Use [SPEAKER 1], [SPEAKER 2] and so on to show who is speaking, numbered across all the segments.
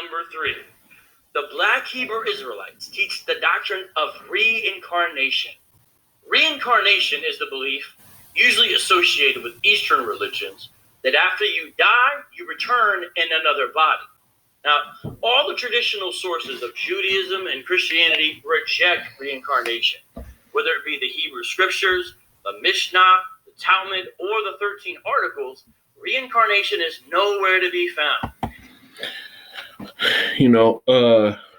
[SPEAKER 1] number 3. The Black Hebrew Israelites teach the doctrine of reincarnation. Reincarnation is the belief, usually associated with Eastern religions, that after you die, you return in another body. Now, all the traditional sources of Judaism and Christianity reject reincarnation, whether it be the Hebrew scriptures, the Mishnah, the Talmud, or the 13 articles. Reincarnation is nowhere to be found.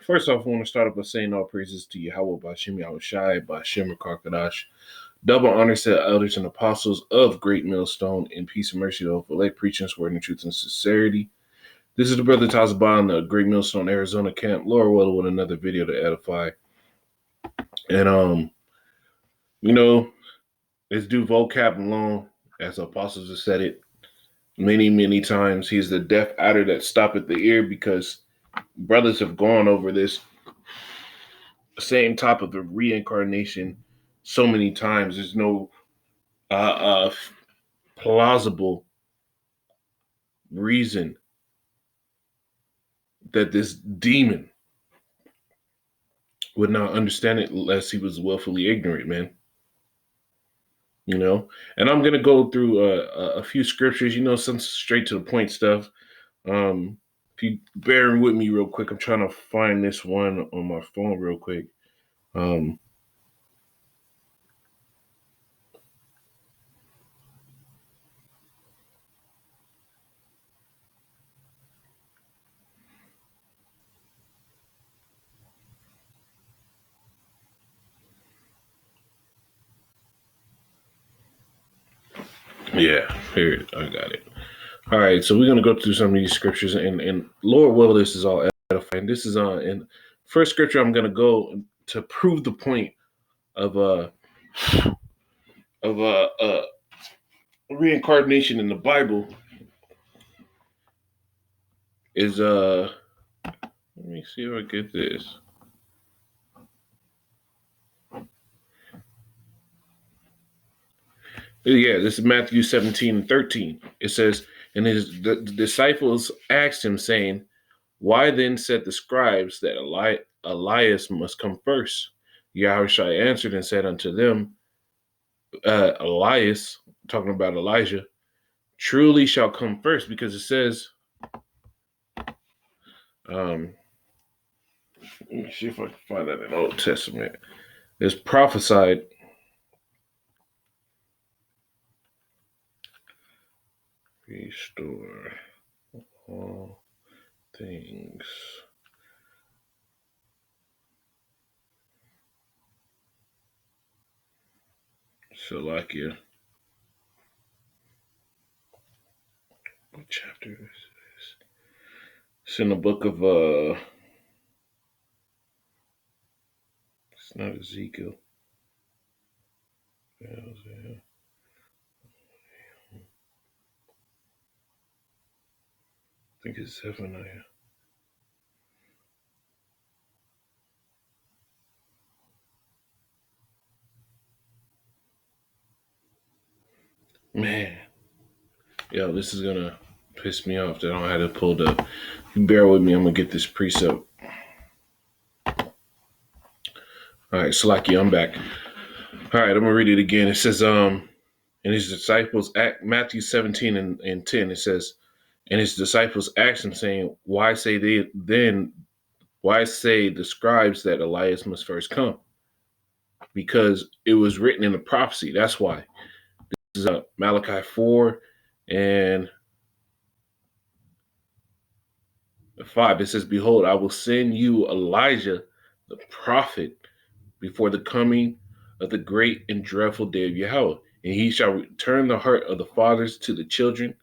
[SPEAKER 2] First off, I want to start off by saying all praises to Yahweh, Ba'Shem Yahushai, Ba'Shem Rakakadash. Double honors to the elders and apostles of Great Millstone, and peace and mercy to elect preaching, word and truth and sincerity. This is the brother Tazabah in the Great Millstone, Arizona camp. Lord willing, with another video to edify. And it's due vocab alone, as the apostles have said it many, many times. He's the deaf adder that stoppeth the ear, because brothers have gone over this same topic of reincarnation so many times. There's no plausible reason that this demon would not understand it unless he was willfully ignorant, man. And I'm going to go through a few scriptures, some straight to the point stuff. If you bear with me real quick, I'm trying to find this one on my phone real quick. Yeah, here, I got it. All right, so we're going to go through some of these scriptures, and Lord will, this is all edifying. This is in first scripture I'm going to go to prove the point of reincarnation in the Bible is let me see if I get this. Yeah, this is Matthew 17:13. It says, and the disciples asked him, saying, why then said the scribes that Elias must come first? Yahushua answered and said unto them, Elias, talking about Elijah, truly shall come first, because it says, let me see if I can find that in the Old Testament. It's prophesied. Restore all things. Salakia. What chapter is this? It's in the book of it's not Ezekiel. I think it's Zephaniah. Man. Yo, this is going to piss me off that I don't have it pulled up. If you bear with me, I'm going to get this precept. All right, Salaki, I'm back. All right, I'm going to read it again. It says, and his disciples, Matthew 17 and 10, it says, and his disciples asked him, saying, why say the scribes that Elias must first come? Because it was written in the prophecy. That's why. This is Malachi 4 and 5. It says, behold, I will send you Elijah, the prophet, before the coming of the great and dreadful day of Yahweh. And he shall return the heart of the fathers to the children,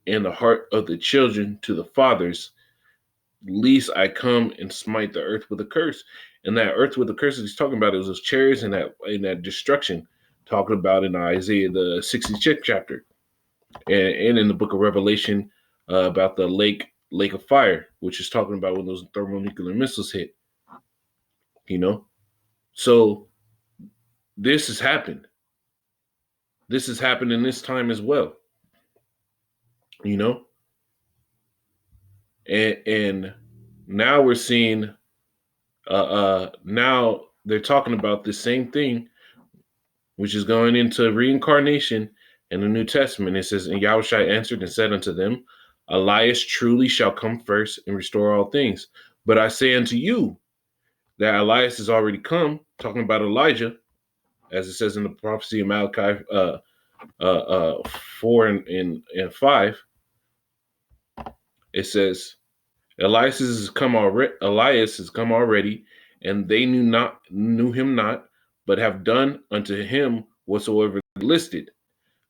[SPEAKER 2] and the heart of the children to the fathers, lest I come and smite the earth with a curse. And that earth with a curse that he's talking about, it was those chariots and that destruction, talking about in Isaiah the 66th chapter, and in the book of Revelation about the lake of fire, which is talking about when those thermonuclear missiles hit. So this has happened. This has happened in this time as well. and now we're seeing now they're talking about the same thing, which is going into reincarnation in the New Testament. It says, and Yahushua answered and said unto them, Elias truly shall come first and restore all things. But I say unto you that Elias has already come, talking about Elijah, as it says in the prophecy of Malachi 4 and 5. It says, Elias has come already, and they knew him not, but have done unto him whatsoever listed.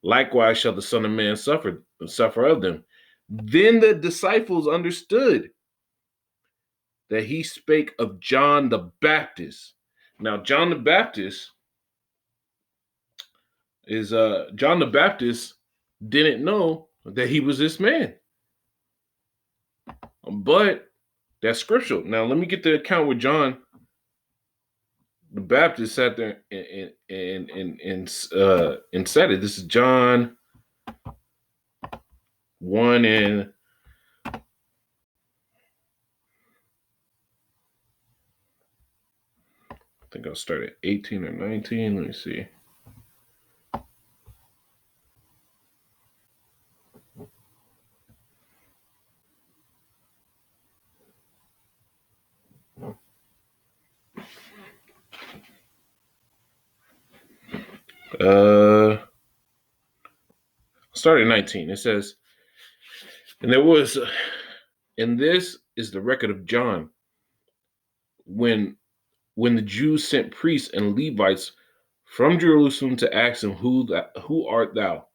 [SPEAKER 2] Likewise shall the Son of Man suffer of them. Then the disciples understood that he spake of John the Baptist. Now, John the Baptist John the Baptist didn't know that he was this man, but that's scriptural. Now, let me get the account where John the Baptist sat there and said it. This is John 1 and I think I'll start at 18 or 19. Let me see. Start at 19. It says, and there was, and this is the record of John when the Jews sent priests and Levites from Jerusalem to ask him, who art thou?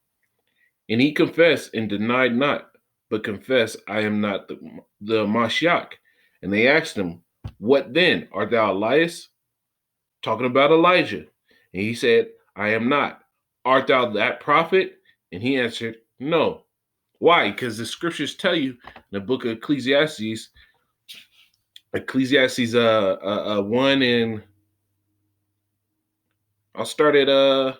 [SPEAKER 2] And he confessed and denied not, but confessed, I am not the Mashiach. And they asked him, what then? Art thou Elias? Talking about Elijah. And he said, I am not. Art thou that prophet? And he answered, no. Why? Because the scriptures tell you in the book of Ecclesiastes 1 and I'll start at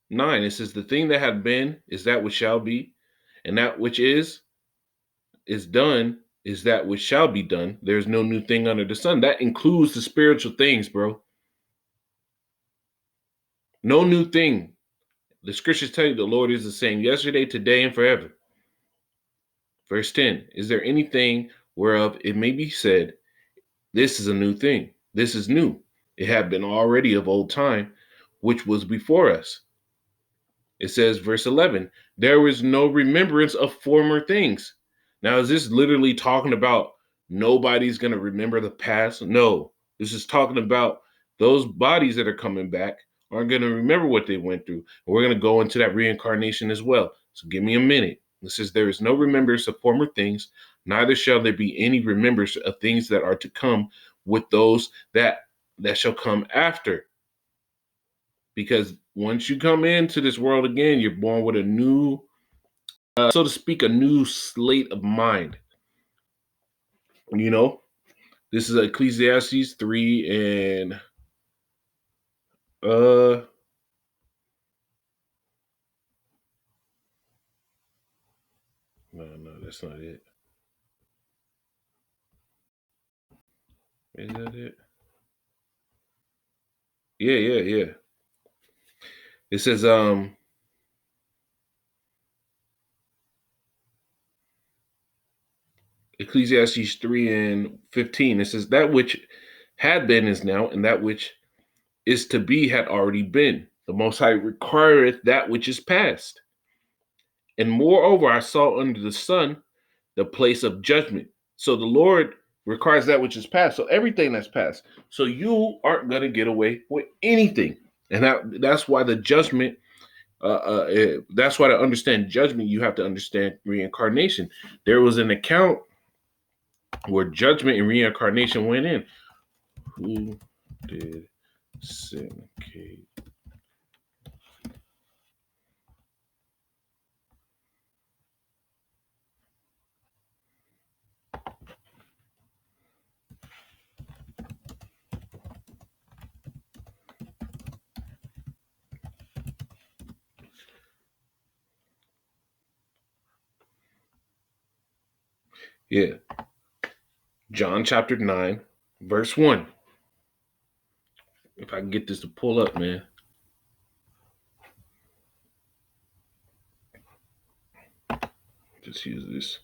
[SPEAKER 2] 9. It says, the thing that had been is that which shall be, and that which is done is that which shall be done. There's no new thing under the sun. That includes the spiritual things, bro. No new thing. The scriptures tell you the Lord is the same yesterday, today, and forever. Verse 10, is there anything whereof it may be said, this is a new thing? This is new. It had been already of old time, which was before us. It says, verse 11, there was no remembrance of former things. Now, is this literally talking about nobody's going to remember the past? No, this is talking about those bodies that are coming back aren't going to remember what they went through. We're going to go into that reincarnation as well. So give me a minute. It says, there is no remembrance of former things, neither shall there be any remembrance of things that are to come with those that shall come after. Because once you come into this world again, you're born with a new, so to speak, a new slate of mind. You know, this is Ecclesiastes 3 and no, that's not it. Is that it? Yeah. It says Ecclesiastes 3 and 15. It says that which had been is now, and that which is to be had already been. The Most High requireth that which is past. And moreover, I saw under the sun the place of judgment. So the Lord requires that which is past. So everything that's past. So you aren't going to get away with anything. And that's why the judgment, that's why to understand judgment, you have to understand reincarnation. There was an account where judgment and reincarnation went in. Who did syndicate? Yeah. John chapter 9, verse 1. If I can get this to pull up, man. Just use this.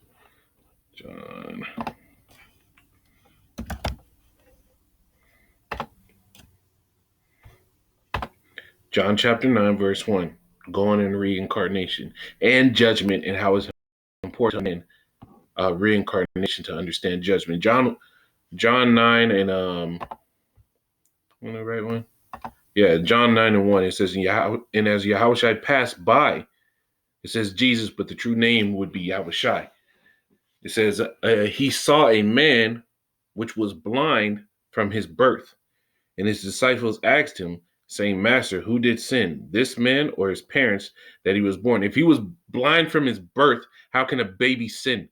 [SPEAKER 2] John chapter 9, verse 1. Going in reincarnation and judgment and how it's important in reincarnation to understand judgment. John 9 and the right one? Yeah, John 9 and 1. It says, and as Yahushai passed by, it says Jesus, but the true name would be Yahushai. It says, he saw a man which was blind from his birth. And his disciples asked him, saying, Master, who did sin, this man or his parents, that he was born? If he was blind from his birth, how can a baby sin?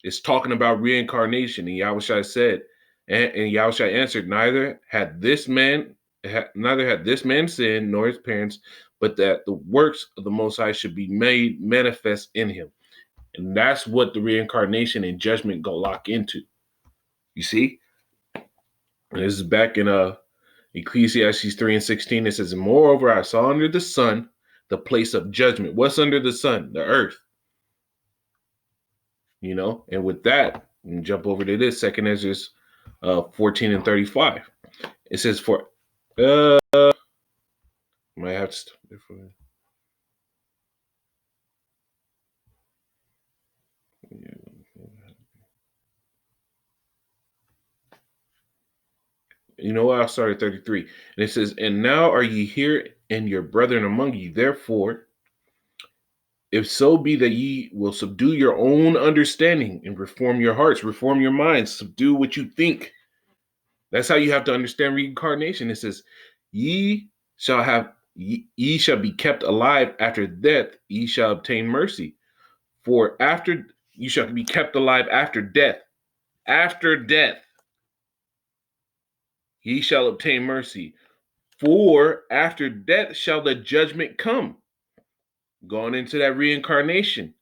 [SPEAKER 2] It's talking about reincarnation. And Yahushua said, and Yahushua answered, neither had this man sinned nor his parents, but that the works of the Most High should be made manifest in him. And that's what the reincarnation and judgment go lock into. You see? And this is back in Ecclesiastes 3 and 16. It says, moreover, I saw under the sun the place of judgment. What's under the sun? The earth. You know, and with that, we can jump over to this, 2nd Ezra 14 and 35. It says, for might have to you know what? I'll start at 33. And it says, and now are ye here and your brethren among you. Therefore, if so be that ye will subdue your own understanding and reform your hearts, reform your minds, subdue what you think. That's how you have to understand reincarnation. It says, ye shall be kept alive after death, ye shall obtain mercy. For after you shall be kept alive after death. After death, ye shall obtain mercy. For after death shall the judgment come. Going into that reincarnation,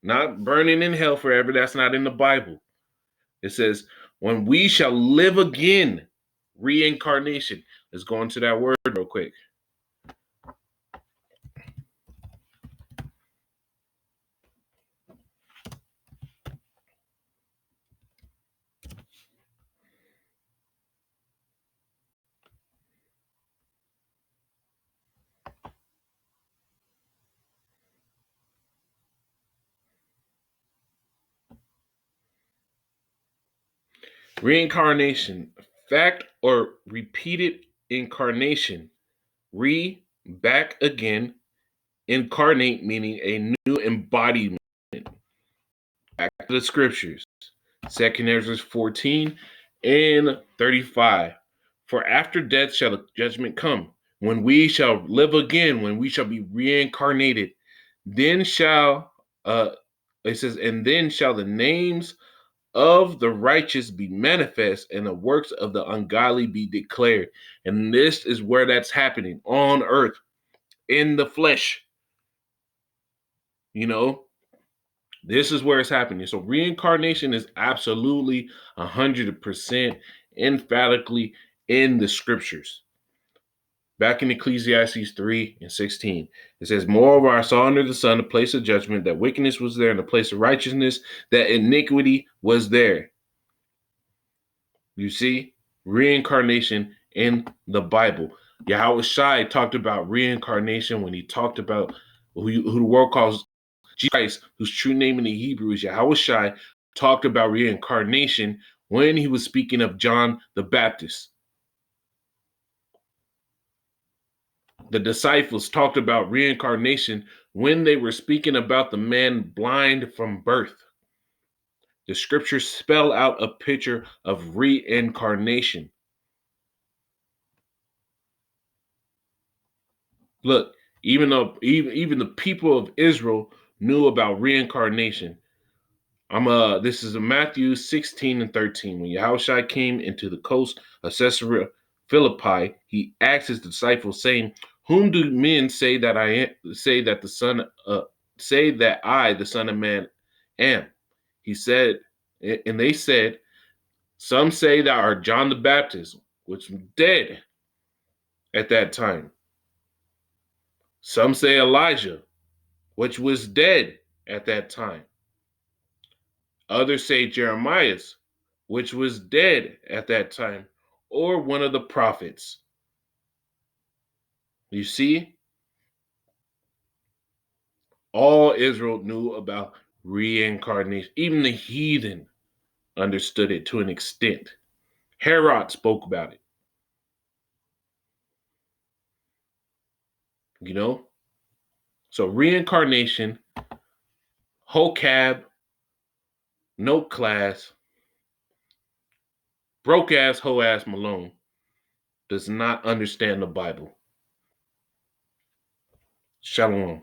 [SPEAKER 2] not burning in hell forever. That's not in the Bible. It says, when we shall live again, reincarnation. Let's go into that word real quick. Reincarnation, fact or repeated incarnation. Back again. Incarnate, meaning a new embodiment. Back to the scriptures. 2nd Ezra 14 and 35. For after death shall the judgment come, when we shall live again, when we shall be reincarnated. Then shall, it says, and then shall the names of the righteous be manifest, and the works of the ungodly be declared. And this is where that's happening on earth, in the flesh. You know, this is where it's happening. So reincarnation is absolutely 100% emphatically in the scriptures. Back in Ecclesiastes 3 and 16, it says, moreover, I saw under the sun a place of judgment, that wickedness was there, and a place of righteousness, that iniquity was there. You see, reincarnation in the Bible. Yahushua talked about reincarnation when he talked about who the world calls Jesus Christ, whose true name in the Hebrew is Yahushua, talked about reincarnation when he was speaking of John the Baptist. The disciples talked about reincarnation when they were speaking about the man blind from birth. The scriptures spell out a picture of reincarnation. Look, even though even the people of Israel knew about reincarnation. This is Matthew 16 and 13. When Yahushua came into the coast of Caesarea Philippi, he asked his disciples, saying, whom do men say that I am, say that I, the Son of Man, am? He said, and they said, some say that are John the Baptist, which was dead at that time. Some say Elijah, which was dead at that time. Others say Jeremiah, which was dead at that time, or one of the prophets. You see, all Israel knew about reincarnation. Even the heathen understood it to an extent. Herod spoke about it. You know? So reincarnation, whole cab, no class, broke ass, hoe ass Malone does not understand the Bible. Shalom.